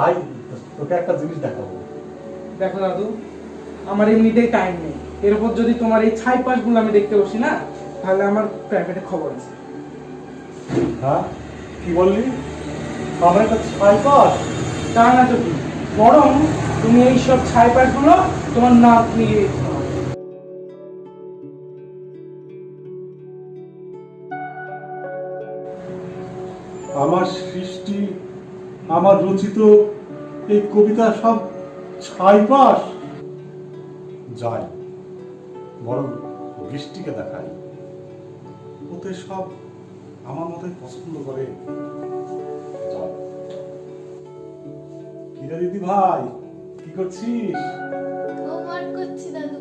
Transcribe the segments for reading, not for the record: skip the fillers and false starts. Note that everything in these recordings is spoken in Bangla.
আয়, তোকে একটা জিনিস দেখাবো। দেখো দাদু, আমার এমনিতেই টাইম নেই, এর উপর যদি তোমার এই ছাই পাশগুলো আমি দেখতে বসি না, তাহলে আমার প্রাইভেটে খবর আছে। হ্যাঁ, কি বললি? আমার একটা ছাই পাশ? তা না তো কি, বরং তুমি এই সব ছাই পাশগুলো তোমার নাক নিয়ে আমার সৃষ্টি, আমার রচিত এই কবিতা সব ছাই পাশ? যাই, বরং বৃষ্টিকে দেখাই, ওতে সব আমার মতোই পছন্দ করে। যাই। কিরে দিদি ভাই, কি করছিস? হোমওয়ার্ক করছি দাদু।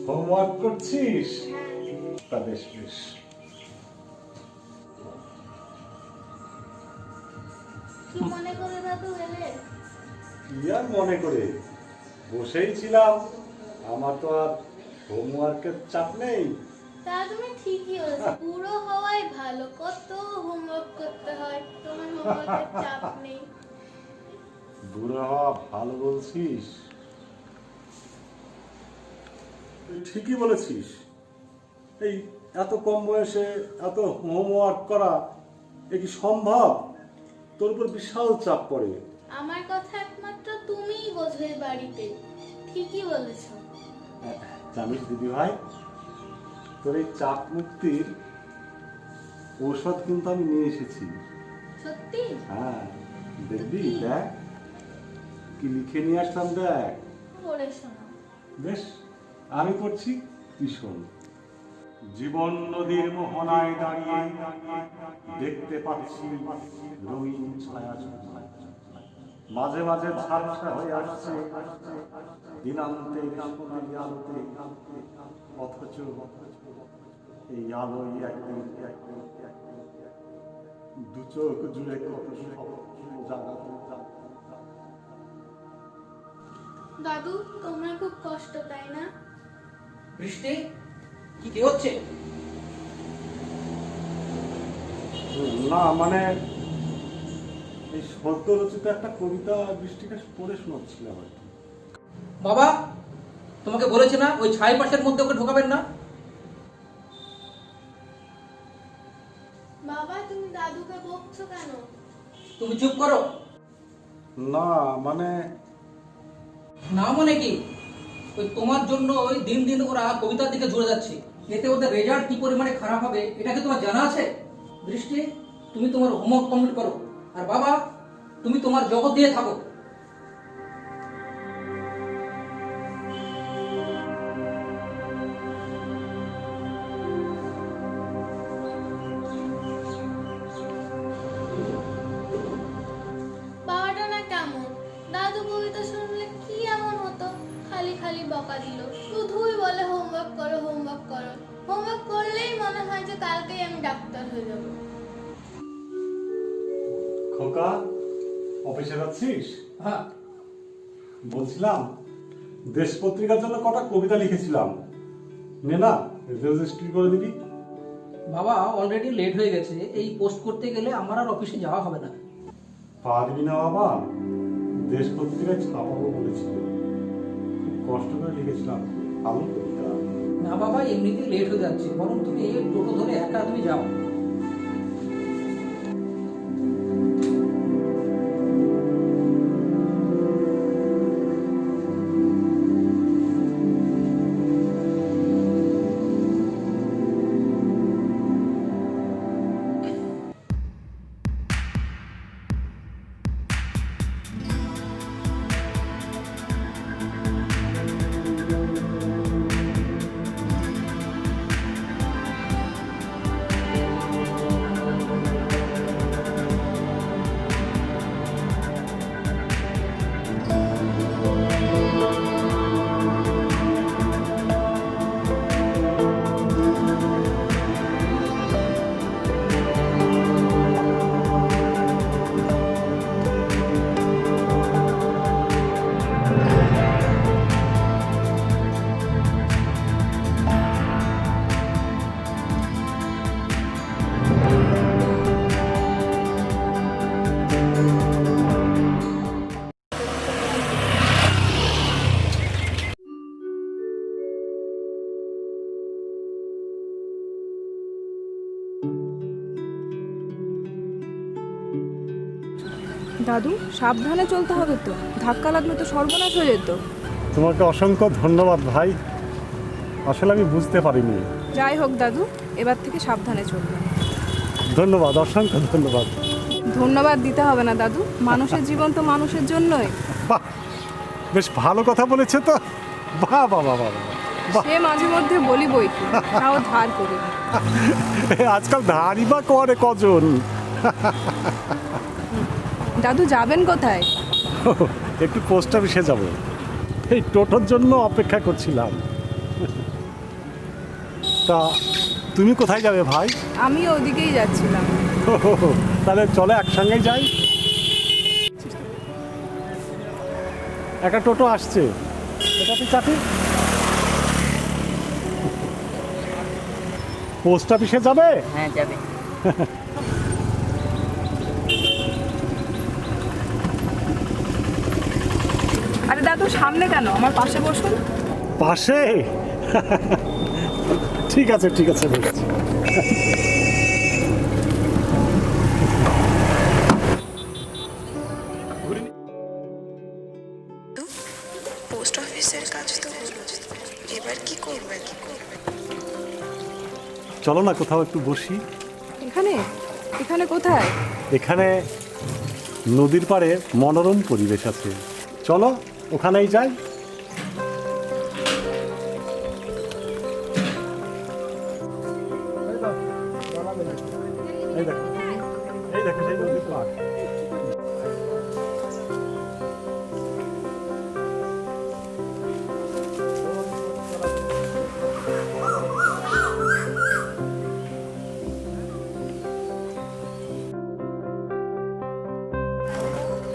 হোমওয়ার্ক করছিস? তা বেশ বেশ। কি মনে করে দাদু এলে? কি আর মনে করে, বসেই ছিলাম, আমার তো আর হোমওয়ার্কের চাপ নেই। তা তুমি ঠিকই বলেছো, বুড়ো হওয়াই ভালো, কত হোমওয়ার্ক করতে হয়, তোমার হোমওয়ার্কের চাপ নেই। বুড়ো হওয়া ভালো বলছিস? তুই ঠিকই বলেছিস। এই এত কম বয়সে এত হোমওয়ার্ক করা, এ কি সম্ভব? তোর উপর বিশাল চাপ পড়ে। আমার কথা একমাত্র তুমিই বোঝো এই বাড়িতে, ঠিকই বলেছো। জানিস দিদি ভাই, তোর এই চাপ মুক্তির ঔষধ কিন্তু আমি নিয়ে এসেছি। সত্যি? হ্যাঁ, দেখবি, দেখ কি লিখে নিয়ে আসলাম, দেখ। পড়ে শোনাও। বেশ, আমি পড়ছি, তুই শোন। জীবন নদীর মোহনায় দাঁড়িয়ে দেখতে পাচ্ছি রঙিন ছায়া, মাঝে মাঝে ঝাপসা হয়ে আসছে দিনান্তে সোনালি আলোতে, অথচ এই আলোই একদিন দু চোখ জুড়ে কত জাগাতে। দাদু, তোমার খুব কষ্ট, তাই না? বৃষ্টি, কি হচ্ছে? না মানে, এই সদ্য রচিত একটা কবিতা বৃষ্টিকে পড়ে শোনাচ্ছিলাম আর কি। বাবা, তোমাকে বলেছে না ওই ছাই পাশের মধ্যে ওকে ঢোকাবেন না? বাবা, তুমি দাদুকে বকছো কেন? তুমি চুপ করো। না মানে, না মানে কি? ওই তোমার জন্য ওই দিন দিন ওরা কবিতার দিকে জুড়ে যাচ্ছে, এতে ওদের রেজাল্ট কি পরিমাণে খারাপ হবে এটা কি তোমার জানা আছে? বৃষ্টি, তুমি তোমার হোমওয়ার্ক কমপ্লিট করো, আর বাবা তুমি তোমার জগৎ দিয়ে থাকো। বাবাটা না কেমন, দাদু কবিতা শুনলে কি এমন হতো, খালি খালি বকা দিল, শুধুই বলে হোমওয়ার্ক করো হোমওয়ার্ক করো। হোমওয়ার্ক করলেই মনে হয় যে কালকেই আমি ডাক্তার হয়ে যাব। খোকা, অফিসে যাচ্ছিস? হ্যাঁ, বলছিলাম, দেশ পত্রিকার জন্য কটা কবিতা লিখেছিলাম, নে না রেজিস্ট্রি করে দিবি। বাবা অলরেডি লেট হয়ে গেছে, এই পোস্ট করতে গেলে আমার আর অফিসে যাওয়া হবে না। পারবি না বাবা, দেশ পত্রিকায় ছাপাবো বলেছিল, খুব কষ্ট করে লিখেছিলাম, ভালো কবিতা। না বাবা, এমনিতেই লেট হয়ে যাচ্ছে, বরং তুমি এই টোটো ধরে একা তুমি যাও। দাদু সাবধানে চলতে হবে তো, ধাক্কা লাগলে তো সর্বনাশ হয়ে যেত। তোমাকে অসংখ্য ধন্যবাদ ভাই, আসলে আমি বুঝতে পারিনি। যাই হোক দাদু, এবার থেকে সাবধানে চলবে। ধন্যবাদ, অসংখ্য ধন্যবাদ। ধন্যবাদ দিতে হবে না দাদু, মানুষের জীবন তো মানুষের জন্যই। বাহ, বেশ ভালো কথা বলেছে তো। বাহ বাহ বাহ বাহ বাহ। সে মাঝে মধ্যে বলি বই কি, তাও ধার করি। আজকাল ধারই বা করে কজন। দাদু যাবেন কোথায়? একটু পোস্ট অফিসে যাব, এই টোটোর জন্য অপেক্ষা করছিলাম। তা তুমি কোথায় যাবে ভাই? আমি ওদিকেই যাচ্ছিলাম। তাহলে চলে একসঙ্গেই যাই। একটা টোটো আসছে, এটাতে চাপি। পোস্ট অফিসে যাবে? হ্যাঁ যাবে। আরে দাদু সামনে কেন, আমার পাশে বসুন। পাশে? ঠিক আছে ঠিক আছে, বলছি। পোস্ট অফিসের কাজ তো হলো, এবার কি করবে? চলো না কোথাও একটু বসি। এখানে? এখানে কোথায়? এখানে নদীর পাড়ে মনোরম পরিবেশ আছে, চলো ওখানেই যাই। এই দেখো, এই দেখো সেই নদীর পাড়।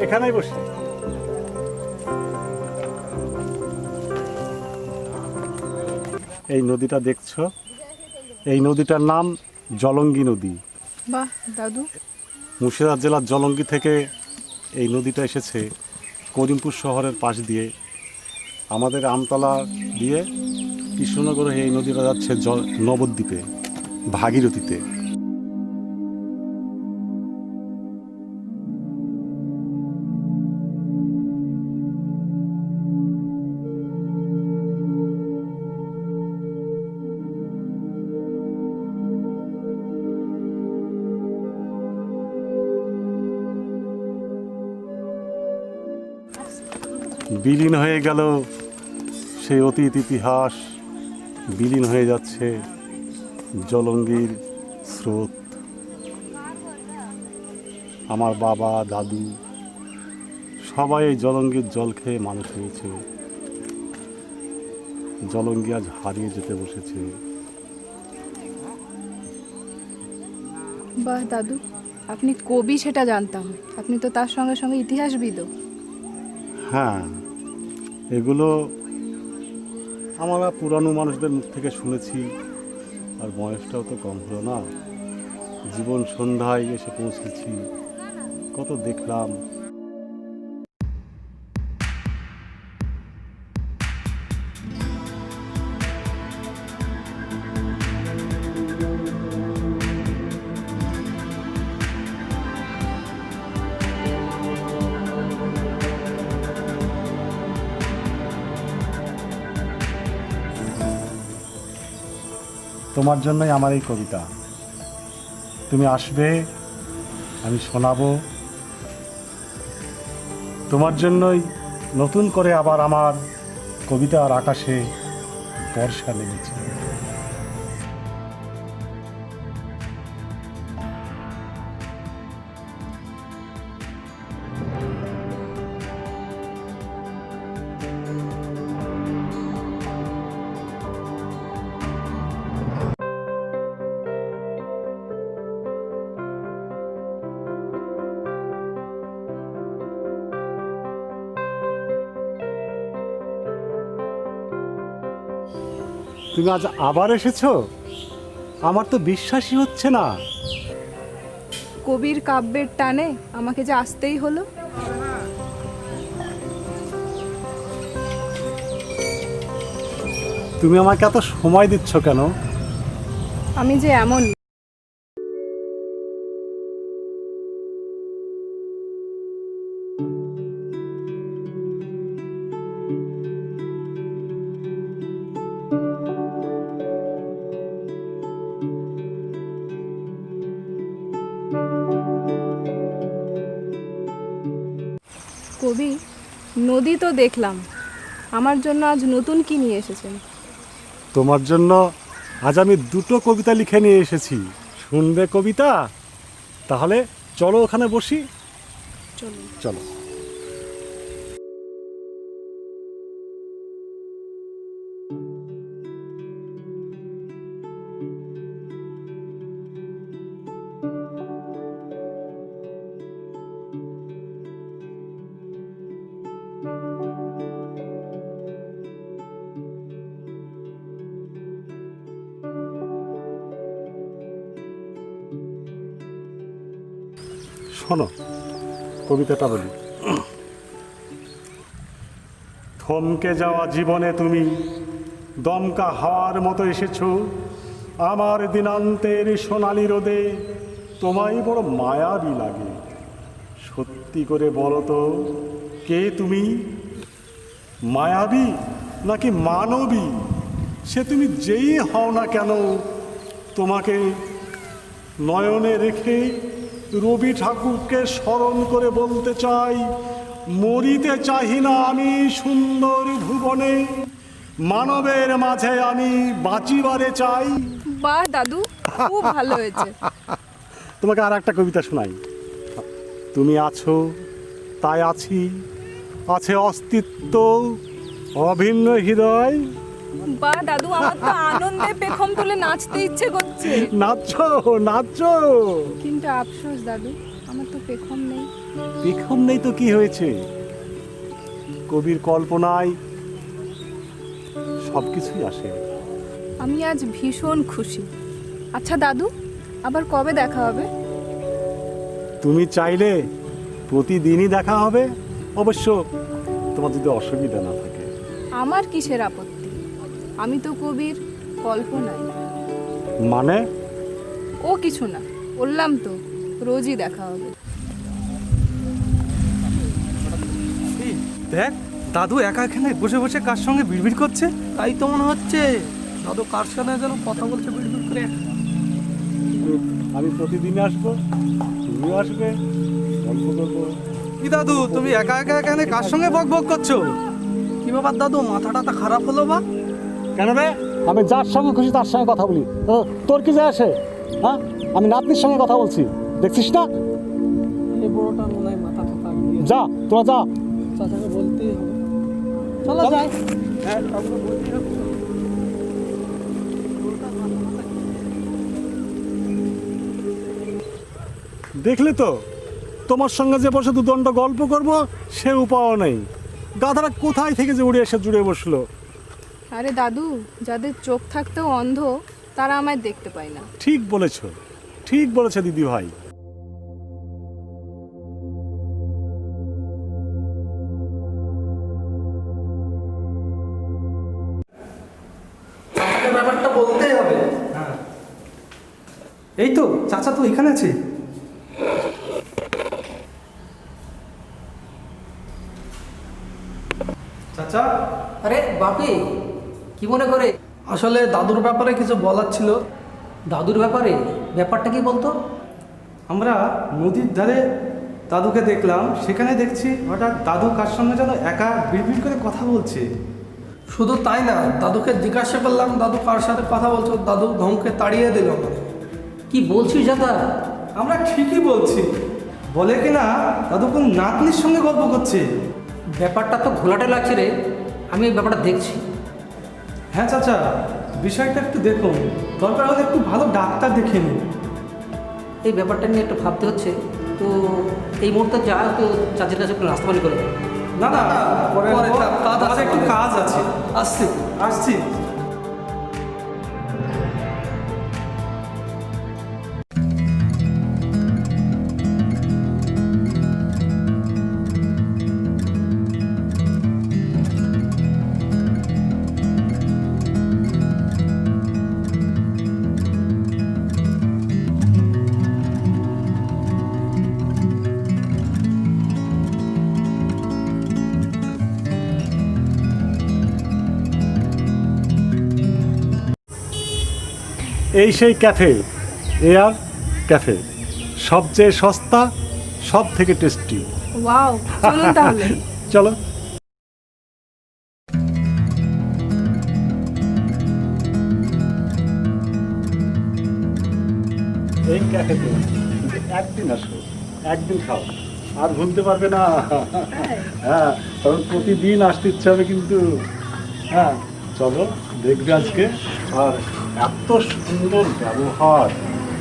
এখানেই বসি। এই নদীটা দেখছো, এই নদীটার নাম জলঙ্গি নদী। বাহ দাদু, মুর্শিদাবাদ জেলার জলঙ্গি থেকে এই নদীটা এসেছে করিমপুর শহরের পাশ দিয়ে, আমাদের আমতলা দিয়ে কৃষ্ণনগর হয়ে এই নদীটা যাচ্ছে নবদ্বীপে, ভাগীরথীতে। বিলীন হয়ে গেল সেই অতীত ইতিহাস, বিলীন হয়ে যাচ্ছে জলঙ্গির স্রোত। আমার বাবা দাদু সবাই এই জলঙ্গির জল খেয়ে মানুষ হয়েছে, জলঙ্গি আজ হারিয়ে যেতে বসেছে। বাহ দাদু, আপনি কবি সেটা জানতাম, আপনি তো তার সঙ্গে সঙ্গে ইতিহাসবিদও। হ্যাঁ, এগুলো আমরা পুরানো মানুষদের মুখ থেকে শুনেছি, আর বয়সটাও তো কম হলো না। জীবন সন্ধ্যায় এসে পৌঁছেছি, কত দেখলাম। তোমার জন্যই আমার এই কবিতা। তুমি আসবে, আমি শোনাবো। তোমার জন্যই নতুন করে আবার আমার কবিতার আকাশে বর্ষা লেগেছে। তুমি আজ আবার এসেছো? আমার তো বিশ্বাসই হচ্ছে না। কবির কাব্যের টানে আমাকে যে আসতেই হলো। তুমি আমাকে এত সময় দিচ্ছ কেন? আমি যে এমন নদী তো দেখলাম, আমার জন্য আজ নতুন কি নিয়ে এসেছেন? তোমার জন্য আজ আমি দুটো কবিতা লিখে নিয়ে এসেছি। শুনবে কবিতা? তাহলে চলো ওখানে বসি। চলুন। চলো। শোনো, কবিতাটা বলি। থমকে যাওয়া জীবনে তুমি দমকা হাওয়ার মতো এসেছো আমার দিনান্তের সোনালি রোদে। তোমায় বড় মায়াবী লাগে। সত্যি করে বলো তো, কে তুমি? মায়াবী নাকি মানবী? সে তুমি যেই হও না কেন, তোমাকে নয়নে রেখে রবি ঠাকুরকে স্মরণ করে বলতে চাই, মরিতে চাহি না আমি সুন্দর ভুবনে, মানবের মাঝে আমি বাঁচিবারে চাই। বাহ দাদু, খুব ভালো হয়েছে। তোমাকে আর একটা কবিতা শোনাই। তুমি আছো তাই আছি, আছে অস্তিত্ব, অভিন্ন হৃদয়। বাহ দাদু, আমার তো আনন্দে পেখম তুলে নাচতে ইচ্ছে করছে। নাচো নাচো। কিন্তু আফসোস দাদু, আমার তো পেখম নেই। পেখম নেই তো কি হয়েছে? কবির কল্পনায় সব কিছুই আসে। আমি আজ ভীষণ খুশি। আচ্ছা দাদু, আবার কবে দেখা হবে? তুমি চাইলে প্রতিদিনই দেখা হবে, অবশ্য তোমার যদি অসুবিধা না থাকে। আমার কিসের আপত্তি? আমি তো কবির কল্পনায়। মানে? ও কিছু না, বললাম তো রোজই দেখা হবে। দেখ, দাদু একা এখানে বসে বসে কার সঙ্গে বিড়বিড় করছে। তাই তো মনে হচ্ছে দাদু কার সাথে যেন কথা বলছে বিড়বিড় করে। আমি প্রতিদিন আসবো, তুমিও আসবে, গল্প করবো। কি দাদু, তুমি একা একা এখানে কার সঙ্গে বক বক করছো? কি ব্যাপার দাদু, মাথাটা খারাপ হলো বা? কেন রে? আমি যার সঙ্গে খুশি তার সঙ্গে কথা বলি, তোর কি যায় আসে? হ্যাঁ, আমি নাতনির সঙ্গে কথা বলছি, দেখছিস না? এই বড়টা মনে হয় মাথা কথা যা, তোরা যা। চাচাকে বলতেই হবে। চলো যাই। হ্যাঁ, কাউকে বলতেই হবে। দেখলে তো, তোমার সঙ্গে যে বসে দুদণ্ড গল্প করব সে উপায় নেই। গাধারা কোথায় থেকে যে উড়ে এসে জুড়ে বসলো। আরে দাদু, যাদের চোখ থাকতেও অন্ধ তারা আমায় দেখতে পায় না। ঠিক বলেছ, ঠিক বলেছে দিদি ভাই। ব্যাপারটা বলতেই হবে। হ্যাঁ, এই তো চাচা তো এখানে আছে। চাচা। আরে বাপি, কি মনে করে? আসলে দাদুর ব্যাপারে কিছু বলার ছিল। দাদুর ব্যাপারে? ব্যাপারটা কি বলতো? আমরা নদীর ধারে দাদুকে দেখলাম, সেখানে দেখছি হঠাৎ দাদু কার সঙ্গে যেন একা বিড়বিড় করে কথা বলছে। শুধু তাই না, দাদুকে জিজ্ঞাসা করলাম দাদু কার সাথে কথা বলছো, দাদু ধমকে তাড়িয়ে দিল আমাদের। কি বলছিস দাদা? আমরা ঠিকই বলছি। বলে কিনা দাদু কোন নাতনির সঙ্গে গল্প করছে। ব্যাপারটা তো ঘোলাটে লাগছে রে, আমি এই ব্যাপারটা দেখছি। হ্যাঁ চাচা, বিষয়টা একটু দেখুন, দরকার হলে একটু ভালো ডাক্তার দেখে নিন। এই ব্যাপারটা নিয়ে একটু ভাবতে হচ্ছে। তো এই মুহূর্তে যা, তো চাচির কাছে একটু নাস্তা পানি করে দেবো। না না, পরে পরে কাজ আছে, একটু কাজ আছে। আসছি। আসছি। এই সেই ক্যাফে, এয়ার ক্যাফে, সবচেয়ে সস্তা, সব থেকে টেস্টি। ওয়াও, চলুন তাহলে। চলো। একা খেতে, কিন্তু একদিন আসো, একদিন খাও, আর ভুলতে পারবে না। হ্যাঁ, কারণ প্রতিদিন আসতে ইচ্ছে হবে কিন্তু। হ্যাঁ, চলো দেখবে আজকে। আর এত সুন্দর ব্যবহার,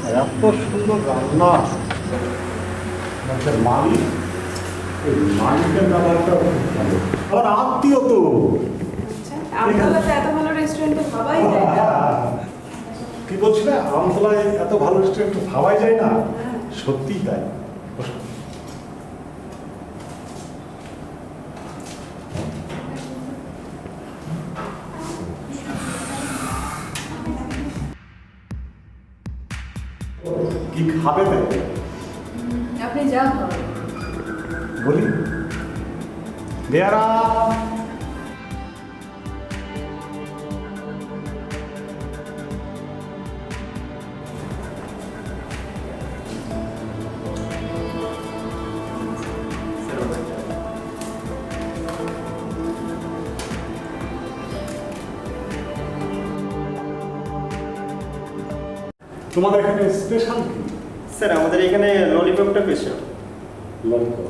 আর এত সুন্দর রান্না, মালিক, এই মালিকের ব্যবহারটা খুব ভালো। আমার আত্মীয় তো। আমতলাতে এত ভালো রেস্টুরেন্ট তো ভাবাই যায় না। কি বলছিলে, আমতলায় এত ভালো রেস্টুরেন্ট ভাবাই যায় না? সত্যিই তাই। বসো। কি খাবে তাই আপনি যা খাবেন। বলি, বেয়ারা। তোমাদের এখানে স্পেশাল কি? স্যার আমাদের এখানে ললিপপটা স্পেশাল। ললিপপ।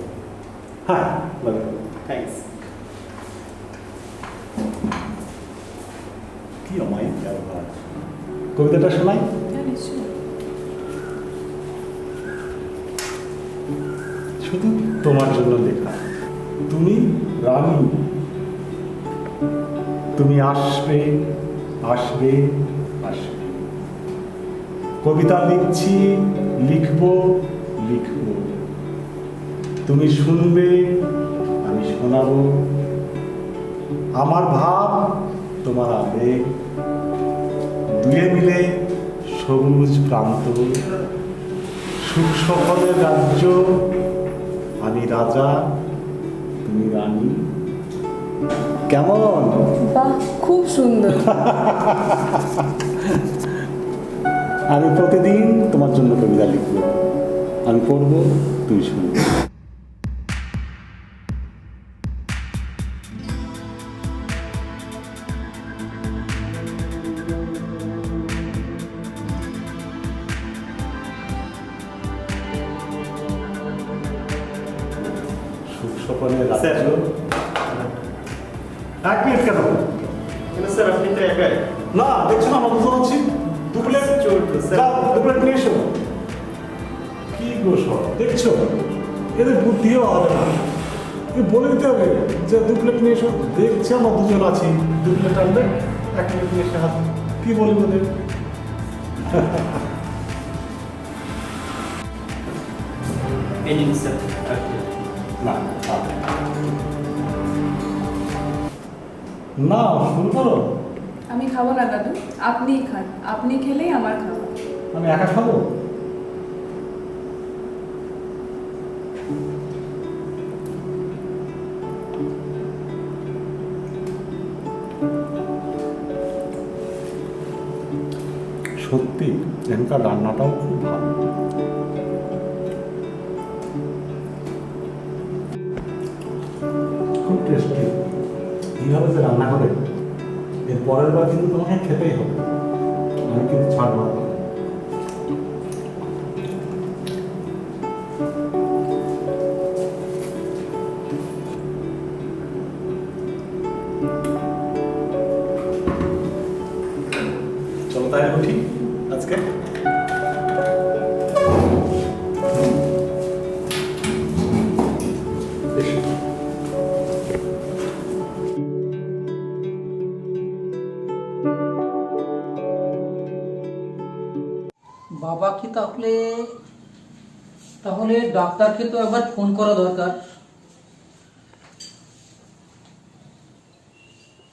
হ্যাঁ, ললিপপ। থ্যাঙ্কস। কি অমায়িক ব্যবহার। কবিতাটা শোনাই। শুধু তোমার জন্য লেখা। তুমি রানী, তুমি আসবে, আসবে, আসবে। কবিতা লিখছি, লিখব, লিখব। তুমি শুনবে, আমি শোনাবো। আমার ভাব, তোমার আবেগ, দুয়ে মিলে সবুজ প্রান্ত। সুখ সকলের রাজ্য, আমি রাজা, তুমি রানী। কেমন? বাহ, খুব সুন্দর। আমি প্রতিদিন তোমার জন্য কবিতা লিখব, আমি পড়বো, তুমি শুনবে। সুখ স্বপ্নের রাজ্য। এক মিনিট কেন? কিন্তু স্যার আপনি তো একাই। না, দেখছো না আমরা দুজন আছি। দু প্লেট চলবে, স্যার। যাও, দু প্লেট নিয়ে এসো। কি গো সব দেখছো, এদের বুদ্ধিও হবে না। এ বলে দিতে হবে যে দু প্লেট নিয়ে এসো। দেখছি আমরা দুজন আছি, দু প্লেট আনবে, এক প্লেট নিয়ে এসে হাত। কি বলবো ওদের? এই নিন স্যার। না, না, শুরু করো। আমি খাবো না দাদু, আপনিই খান। আপনি খেলেই আমার খাবার। আমি একা খাবো? সত্যি এখানকার রান্নাটাও খুব ভালো। খুব টেস্টি। কীভাবে যে রান্না করে, এর পরের বার কিন্তু তোমাকে খেতেই হবে। আমি কিন্তু ছাড় মারব না। চলো তাই উঠি আজকে। বাবা কি তাহলে তাহলে ডাক্তারকে তো একবার ফোন করা দরকার।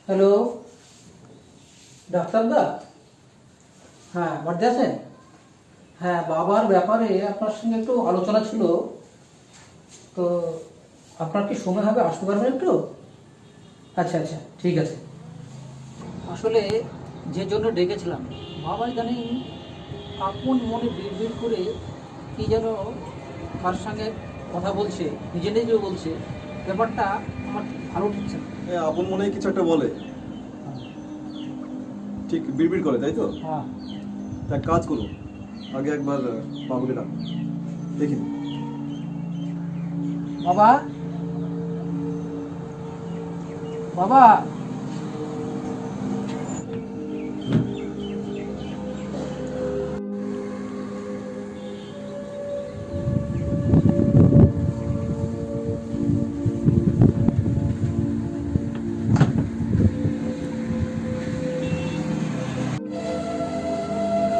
হ্যালো ডাক্তারদা, হ্যাঁ বাড়িতে আছেন? হ্যাঁ, বাবার ব্যাপারে আপনার সঙ্গে একটু আলোচনা ছিল, তো আপনার কি সময় হবে, আসতে পারবেন একটু? আচ্ছা আচ্ছা, ঠিক আছে। আসলে যে জন্য ডেকেছিলাম, বাবা ইদানিং আপন মনে বিড়বিড় করে কি যেন কার সঙ্গে কথা বলছে, নিজে নিজেও বলছে। ব্যাপারটা আমার ভালো ঠেকছে না। আপন মনে কিছু একটা বলে, ঠিক বিড়বিড় করে, তাই তো? হ্যাঁ, তা এক কাজ করুন, আগে একবার বাবুকে ডাক দেখি। বাবা, বাবা,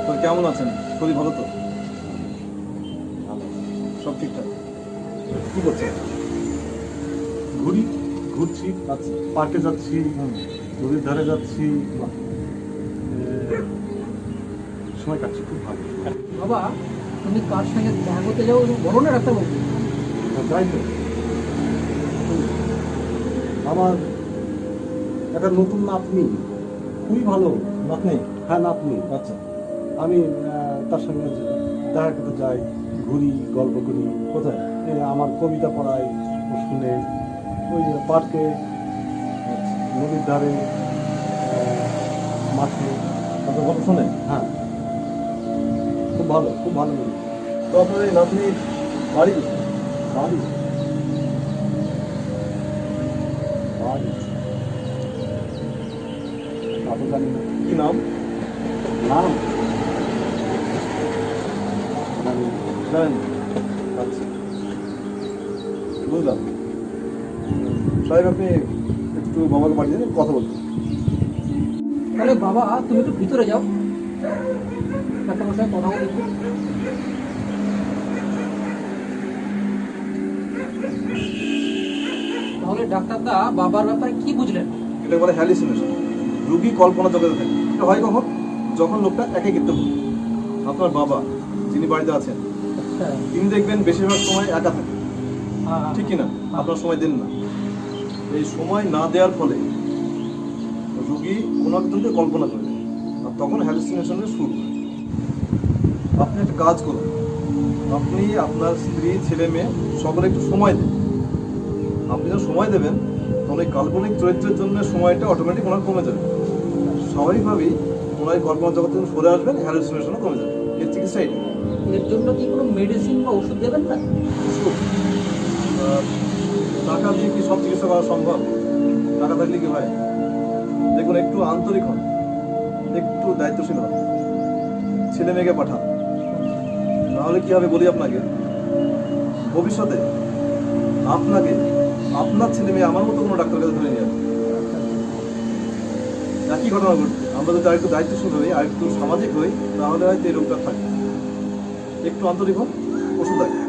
তো কেমন আছেন? শরীর ভালো তো? সব ঠিকঠাক? কি করছেন? ঘুরছি, আচ্ছা, পার্কে যাচ্ছি, নদীর ধারে যাচ্ছি, সময় কাটছে খুব ভালো। বাবা, তুমি কার সঙ্গে দেখা করতে যাও বলো না ডাক্তারবাবু। যাই তো, আমার একটা নতুন নাতনি, খুবই ভালো। নাতনি? হ্যাঁ, নাতনি। আচ্ছা, আমি তার সঙ্গে দেখা করতে যাই, ঘুরি, গল্প করি। কোথায়? আমার কবিতা পড়াই, ও শুনে। ওই যে পার্কে, নদীর ধারে, মাঠে। আপনার গল্প শোনে? হ্যাঁ, খুব ভালো, খুব ভালো করি। তো আপনার এই নাতনির বাড়ি কোথায়? বাড়ি বাড়ি তা তো জানি না। কি নাম? নাম জানি না। জানেন? আচ্ছা, বুঝলাম। সাহেব, আপনি একটু বাবাকে বাড়ি দিয়ে কথা বলতে। তাহলে বাবা, তুমি একটু ভিতরে যাও, ডাক্তারবাবুর সঙ্গে কথা বলে একটু। তাহলে ডাক্তারদা বাবার ব্যাপারে কি বুঝলেন? এটা বলে হ্যালিসিনেশন। রুগী কল্পনা জগতে থাকে। এটা হয় কখন? যখন লোকটা একাকিত্ব ভোগে। আপনার বাবা যিনি বাড়িতে আছেন, আচ্ছা, তিনি দেখবেন বেশিরভাগ সময় একা থাকে, হ্যাঁ, ঠিক কিনা? আপনার সময় দেন না। এই সময় না দেওয়ার ফলে রুগী কোনো একজনকে কল্পনা করে, আর তখন হ্যালুসিনেশনের শুরু হয়। আপনি একটা কাজ করুন, আপনি আপনার স্ত্রী, ছেলে মেয়ে সকলে একটু সময় দেন। আপনি যখন সময় দেবেন তখন ওই কাল্পনিক চরিত্রের জন্য সময়টা অটোমেটিক ওনার কমে যাবে। স্বাভাবিকভাবেই ওনার কল্পনা জগৎ থেকে সরে আসবেন, হ্যালুসিনেশনও কমে যাবে। এর চিকিৎসা এটা। এর জন্য কি কোনো মেডিসিন বা ওষুধ দেবেন না? ওষুধ? টাকা দিয়ে কি সব চিকিৎসা করা সম্ভব? টাকা থাকলে কি হয়? দেখুন, একটু আন্তরিক হন, একটু দায়িত্বশীল হন, ছেলে মেয়েকে পাঠান। নাহলে কি হবে বলি আপনাকে, ভবিষ্যতে আপনাকে আপনার ছেলে মেয়ে আমার মতো কোনো ডাক্তারের কাছে ধরে নিয়ে যাবে। একই ঘটনা ঘটবে। আমরা যদি আরেকটু দায়িত্বশীল হই, আরেকটু সামাজিক হই, তাহলে হয়তো এই রোগটা থাকে। একটু আন্তরিক হন, ওষুধ আছে।